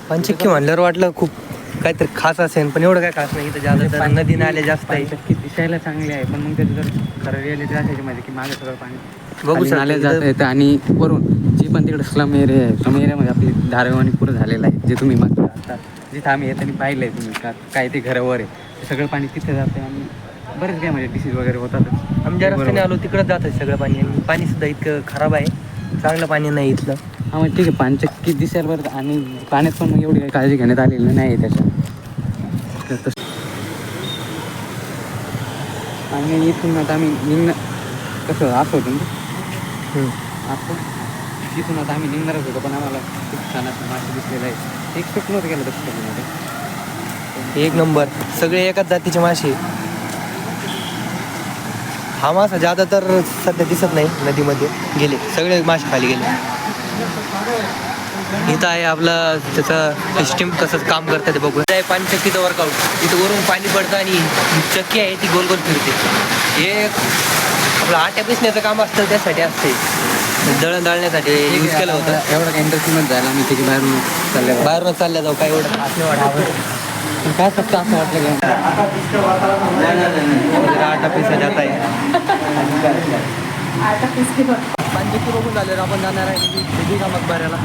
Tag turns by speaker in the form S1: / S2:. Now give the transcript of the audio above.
S1: पंचक्की म्हणल्यावर वाटलं खूप काहीतरी खास असेल, पण एवढं काय खास नाही. इथं जास्त नदी नाले जास्त आहे.
S2: पंचक्की दिसायला चांगली आहे, पण मग त्याचं जर खरं रिअलिटी असायची म्हणजे की मागे सगळं पाणी
S1: बघू
S2: नाले
S1: शकता
S2: जात येतं. आणि वरून जी पण तिकडे स्लम एरिया आहे, स्लम एरियामध्ये आपली धारावी आणि पुरं झालेलं आहे. जे तुम्ही मग आता जिथं आम्ही येताना पाहिलं आहे तुम्ही काय ते घरावर आहे, ते सगळं पाणी तिथे जातं आणि बरेच काय म्हणजे डिसीज वगैरे होतात.
S1: आम्ही ज्या रस्त्याने आलो तिकडंच जात आहे सगळं पाणी, आणि पाणी सुद्धा इतकं खराब आहे, चांगलं पाणी नाही इथलं.
S2: हा मग ठीक आहे, पंचक्की दिसायला बरं, आणि पाण्यात पण मग एवढी काही काळजी घेण्यात आलेली नाही आहे त्याच्या. आणि इथून आता आम्ही निघणं कसं असं होतं ना, आपण तिथून आता आम्ही निघणारच होतो, पण आम्हाला खूप छान असं मासे दिसलेलं आहे. एक्सपेक्ट नव्हतं केलं तसं.
S1: एक नंबर, सगळे एकाच जातीचे मासे. हा मासा ज्यादा तर सध्या दिसत नाही नदीमध्ये, गेले सगळे मासे खाली गेले. इथं आहे आपलं त्याचं सिस्टीम कसं काम करतं ते बघू. आहे पाणचक्कीचं वर्कआउट, इथं वरून पाणी पडतं आणि चक्की आहे ती गोल गोल फिरते. हे आपलं आट्या पिसण्याचं काम असतं, त्यासाठी असते, दळण दळण्यासाठी यूज केलं होतं.
S2: एवढं इंटरेस्टिंगच झालं, आम्ही त्याची
S1: बाहेरूनच चालल्या जाऊ, काय एवढं खास नाही वाटतं.
S2: काय फक्त असं वाटलं की
S1: आटा पिसा जात आहे.
S3: आता किसकी
S1: पाणचक्की बघून झाल्यावर आपण जाणार आहे का मकबऱ्याला.